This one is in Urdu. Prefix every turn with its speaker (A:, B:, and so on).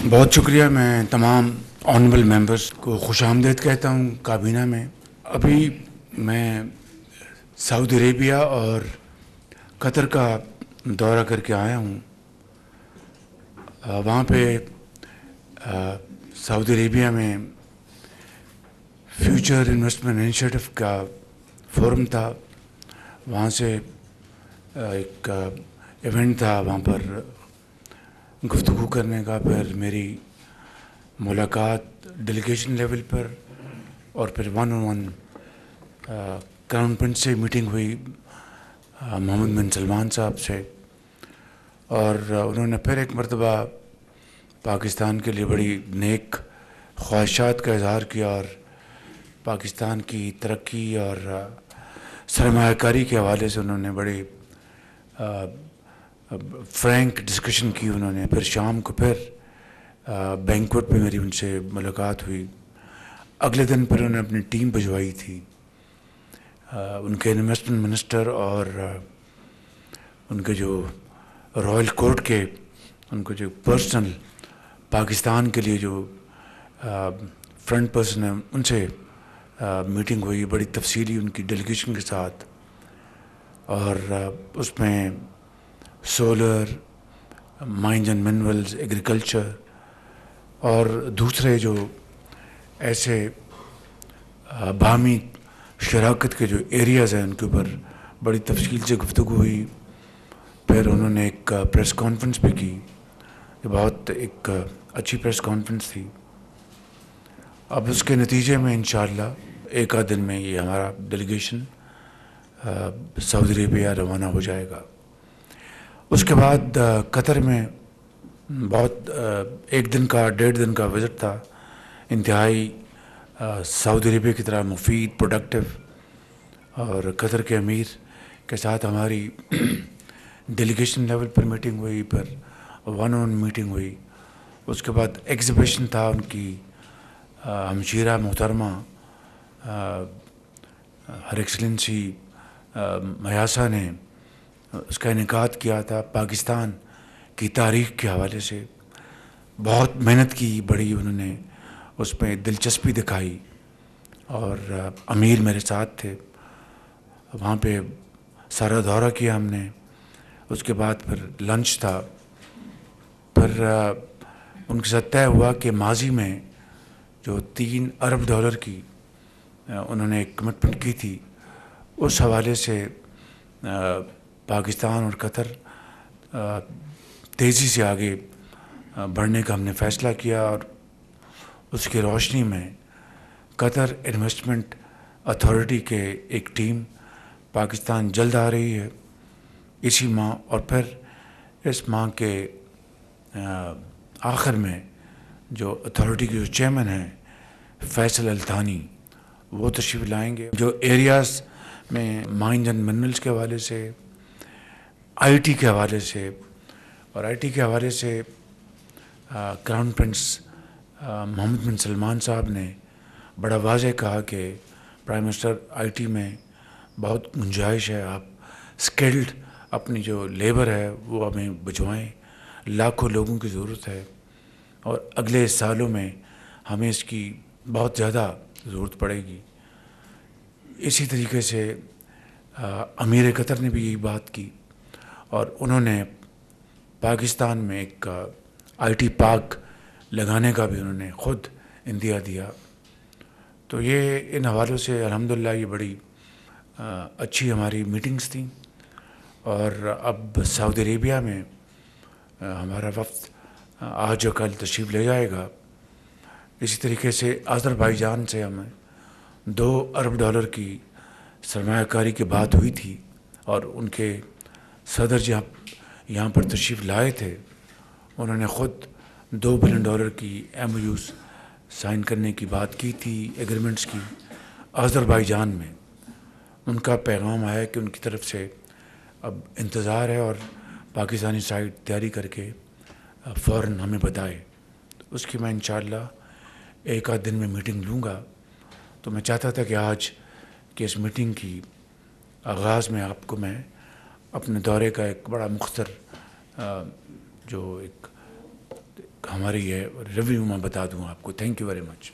A: بہت شکریہ. میں تمام آنریبل ممبرس کو خوش آمدید کہتا ہوں کابینہ میں. ابھی میں سعودی عربیہ اور قطر کا دورہ کر کے آیا ہوں. وہاں پہ سعودی عربیہ میں فیوچر انویسٹمنٹ انیشیٹو کا فورم تھا. وہاں سے ایک ایونٹ تھا, وہاں پر گفتگو کرنے کا. پھر میری ملاقات ڈیلیگیشن لیول پر اور پھر one on one crown prince سے میٹنگ ہوئی محمد بن سلمان صاحب سے, اور انہوں نے پھر ایک مرتبہ پاکستان کے لیے بڑی نیک خواہشات کا اظہار کیا, اور پاکستان کی ترقی اور سرمایہ کاری کے حوالے سے انہوں نے بڑی فرینک ڈسکشن کی. انہوں نے پھر شام کو پھر بینکوٹ پہ میری ان سے ملاقات ہوئی. اگلے دن پھر انہوں نے اپنی ٹیم بھجوائی تھی, ان کے انویسٹمنٹ منسٹر اور ان کے جو رائل کورٹ کے ان کو جو پرسنل پاکستان کے لیے جو فرنٹ پرسن ہیں ان سے میٹنگ ہوئی بڑی تفصیلی ان کی ڈیلیگیشن کے ساتھ. اور اس میں solar, mines and minerals, agriculture اور دوسرے جو ایسے باہمی شراکت کے جو ایریاز ہیں ان کے اوپر بڑی تفصیل سے گفتگو ہوئی. پھر انہوں نے ایک پریس کانفرنس بھی کی, یہ بہت ایک اچھی پریس کانفرنس تھی. اب اس کے نتیجے میں انشاءاللہ ایک آدھ دن میں یہ ہمارا ڈیلیگیشن سعودی عربیہ روانہ ہو جائے گا. اس کے بعد قطر میں بہت ایک دن کا 1.5 دن کا وزٹ تھا, انتہائی سعودی عربیہ کی طرح مفید, پروڈکٹیو. اور قطر کے امیر کے ساتھ ہماری ڈیلیگیشن لیول پر میٹنگ ہوئی, پھر ون آن میٹنگ ہوئی. اس کے بعد ایگزیبیشن تھا ان کی ہمشیرہ محترمہ ہر ایکسلنسی میاسا نے اس کا انعقاد کیا تھا پاکستان کی تاریخ کے حوالے سے. بہت محنت کی, بڑی انہوں نے اس میں دلچسپی دکھائی, اور امیر میرے ساتھ تھے. وہاں پہ سارا دورہ کیا ہم نے. اس کے بعد پھر لنچ تھا. پھر ان کے ساتھ طے ہوا کہ ماضی میں جو $3 ارب کی انہوں نے ایک کمٹمنٹ کی تھی, اس حوالے سے پاکستان اور قطر تیزی سے آگے بڑھنے کا ہم نے فیصلہ کیا. اور اس کی روشنی میں قطر انویسٹمنٹ اتھارٹی کے ایک ٹیم پاکستان جلد آ رہی ہے اسی ماہ, اور پھر اس ماہ کے آخر میں جو اتھارٹی کے جو چیئرمین ہیں فیصل التھانی وہ تشریف لائیں گے. جو ایریاز میں مائنز اینڈ منرلز کے حوالے سے, آئی ٹی کے حوالے سے, اور آئی ٹی کے حوالے سے کراؤن پرنس محمد بن سلمان صاحب نے بڑا واضح کہا کہ پرائم منسٹر آئی ٹی میں بہت گنجائش ہے, آپ اسکلڈ اپنی جو لیبر ہے وہ ہمیں بھجوائیں, لاکھوں لوگوں کی ضرورت ہے, اور اگلے سالوں میں ہمیں اس کی بہت زیادہ ضرورت پڑے گی. اسی طریقے سے امیر قطر نے بھی یہی بات کی, اور انہوں نے پاکستان میں ایک آئی ٹی پارک لگانے کا بھی انہوں نے خود عندیہ دیا. تو یہ ان حوالوں سے الحمدللہ یہ بڑی اچھی ہماری میٹنگز تھیں. اور اب سعودی عربیہ میں ہمارا وفد آج اور کل تشریف لے جائے گا. اسی طریقے سے آذربائیجان سے ہمیں $2 ارب کی سرمایہ کاری کی بات ہوئی تھی, اور ان کے صدر جہاں یہاں پر تشریف لائے تھے انہوں نے خود $2 بلین کی ایم او یوز سائن کرنے کی بات کی تھی, ایگریمنٹس کی. آذربائیجان میں ان کا پیغام آیا کہ ان کی طرف سے اب انتظار ہے, اور پاکستانی سائڈ تیاری کر کے فوراً ہمیں بتائے. اس کی میں انشاءاللہ ایک آدھ دن میں میٹنگ لوں گا. تو میں چاہتا تھا کہ آج کی اس میٹنگ کی آغاز میں آپ کو میں اپنے دورے کا ایک بڑا مختصر جو ایک ہماری یہ ریویو میں بتا دوں آپ کو. Thank you very much.